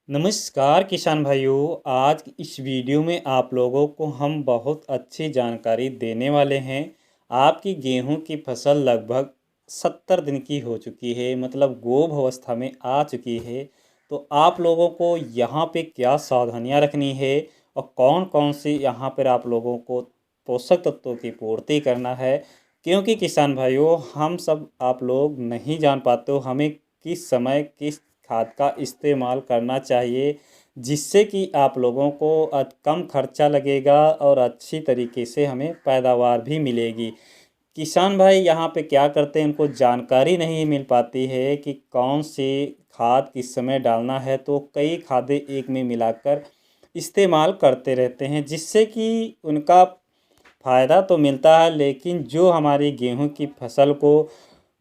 नमस्कार किसान भाइयों। आज की इस वीडियो में आप लोगों को हम बहुत अच्छी जानकारी देने वाले हैं। आपकी गेहूं की फसल लगभग 70 दिन की हो चुकी है, मतलब गोभ अवस्था में आ चुकी है। तो आप लोगों को यहाँ पे क्या सावधानियां रखनी है और कौन कौन सी यहाँ पर आप लोगों को पोषक तत्वों की पूर्ति करना है, क्योंकि किसान भाइयों हम सब आप लोग नहीं जान पाते हो हमें किस समय किस खाद का इस्तेमाल करना चाहिए, जिससे कि आप लोगों को कम खर्चा लगेगा और अच्छी तरीके से हमें पैदावार भी मिलेगी। किसान भाई यहाँ पे क्या करते हैं, उनको जानकारी नहीं मिल पाती है कि कौन सी खाद किस समय डालना है, तो कई खादें एक में मिलाकर इस्तेमाल करते रहते हैं, जिससे कि उनका फ़ायदा तो मिलता है, लेकिन जो हमारी गेहूं की फसल को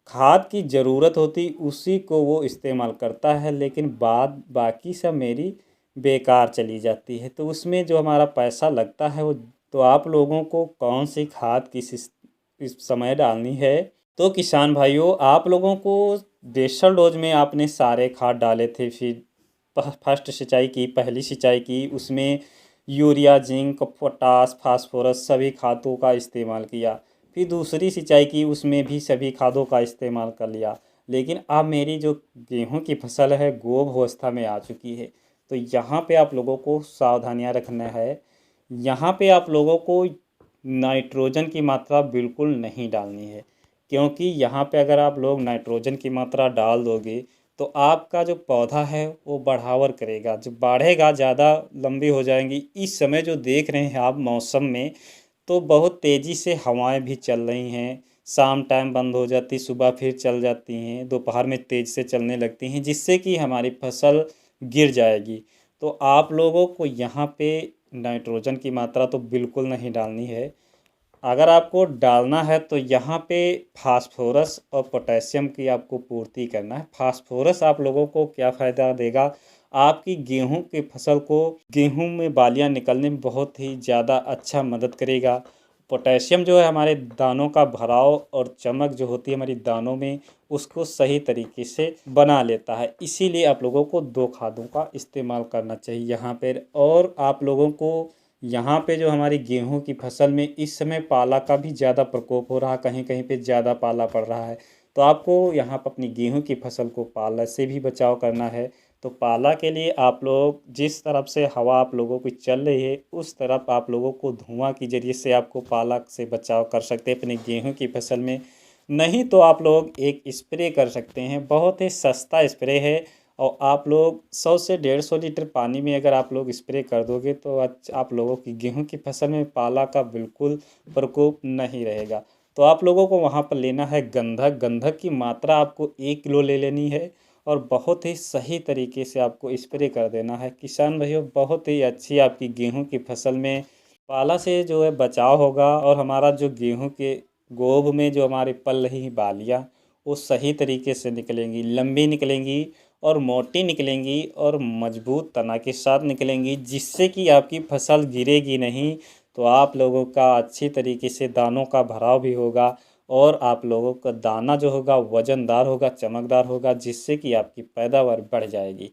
खाद की ज़रूरत होती उसी को वो इस्तेमाल करता है, लेकिन बाकी सब मेरी बेकार चली जाती है। तो उसमें जो हमारा पैसा लगता है वो, तो आप लोगों को कौन सी खाद इस समय डालनी है। तो किसान भाइयों आप लोगों को बेसल डोज में आपने सारे खाद डाले थे, फिर फर्स्ट सिंचाई की, पहली सिंचाई की, उसमें यूरिया, जिंक, पोटास, फास्फोरस सभी खादों का इस्तेमाल किया। फिर दूसरी सिंचाई की, उसमें भी सभी खादों का इस्तेमाल कर लिया। लेकिन अब मेरी जो गेहूं की फसल है गोभ अवस्था में आ चुकी है। तो यहाँ पे आप लोगों को सावधानियां रखना है। यहाँ पे आप लोगों को नाइट्रोजन की मात्रा बिल्कुल नहीं डालनी है, क्योंकि यहाँ पे अगर आप लोग नाइट्रोजन की मात्रा डाल दोगे तो आपका जो पौधा है वो बढ़ावर करेगा, जो बढ़ेगा, ज़्यादा लंबी हो जाएंगी। इस समय जो देख रहे हैं आप मौसम में, तो बहुत तेज़ी से हवाएं भी चल रही हैं। शाम टाइम बंद हो जाती, सुबह फिर चल जाती हैं, दोपहर में तेज़ से चलने लगती हैं, जिससे कि हमारी फसल गिर जाएगी। तो आप लोगों को यहाँ पे नाइट्रोजन की मात्रा तो बिल्कुल नहीं डालनी है। अगर आपको डालना है तो यहाँ पे फास्फोरस और पोटेशियम की आपको पूर्ति करना है। फास्फोरस आप लोगों को क्या फ़ायदा देगा, आपकी गेहूं की फसल को, गेहूं में बालियां निकलने में बहुत ही ज़्यादा अच्छा मदद करेगा। पोटेशियम जो है हमारे दानों का भराव और चमक जो होती है हमारी दानों में, उसको सही तरीके से बना लेता है। इसीलिए आप लोगों को दो खादों का इस्तेमाल करना चाहिए यहाँ पर। और आप लोगों को यहाँ पे जो हमारी गेहूं की फसल में इस समय पाला का भी ज़्यादा प्रकोप हो रहा है, कहीं कहीं पे ज़्यादा पाला पड़ रहा है। तो आपको यहाँ पर अपनी गेहूं की फसल को पाला से भी बचाव करना है। तो पाला के लिए आप लोग जिस तरफ से हवा आप लोगों की चल रही है उस तरफ आप लोगों को धुआं के ज़रिए से आपको पाला से बचाव कर सकते हैं अपनी गेहूं की फसल में। नहीं तो आप लोग एक स्प्रे कर सकते हैं, बहुत ही सस्ता स्प्रे है। और आप लोग 100 से 150 लीटर पानी में अगर आप लोग स्प्रे कर दोगे तो आप लोगों की गेहूं की फसल में पाला का बिल्कुल प्रकोप नहीं रहेगा। तो आप लोगों को वहाँ पर लेना है गंधक। गंधक की मात्रा आपको 1 किलो ले लेनी है और बहुत ही सही तरीके से आपको स्प्रे कर देना है। किसान भाइयों बहुत ही अच्छी आपकी गेहूं की फसल में पाला से जो है बचाव होगा, और हमारा जो गेहूं के गोभ में जो हमारे पल रही बालियाँ वो सही तरीके से निकलेंगी, लंबी निकलेंगी और मोटी निकलेंगी और मजबूत तना के साथ निकलेंगी, जिससे कि आपकी फसल गिरेगी नहीं। तो आप लोगों का अच्छी तरीके से दानों का भराव भी होगा और आप लोगों का दाना जो होगा वज़नदार होगा, चमकदार होगा, जिससे कि आपकी पैदावार बढ़ जाएगी।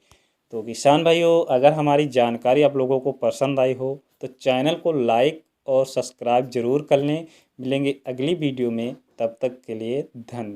तो किसान भाइयों अगर हमारी जानकारी आप लोगों को पसंद आई हो तो चैनल को लाइक और सब्सक्राइब ज़रूर कर लें। मिलेंगे अगली वीडियो में, तब तक के लिए धन्यवाद।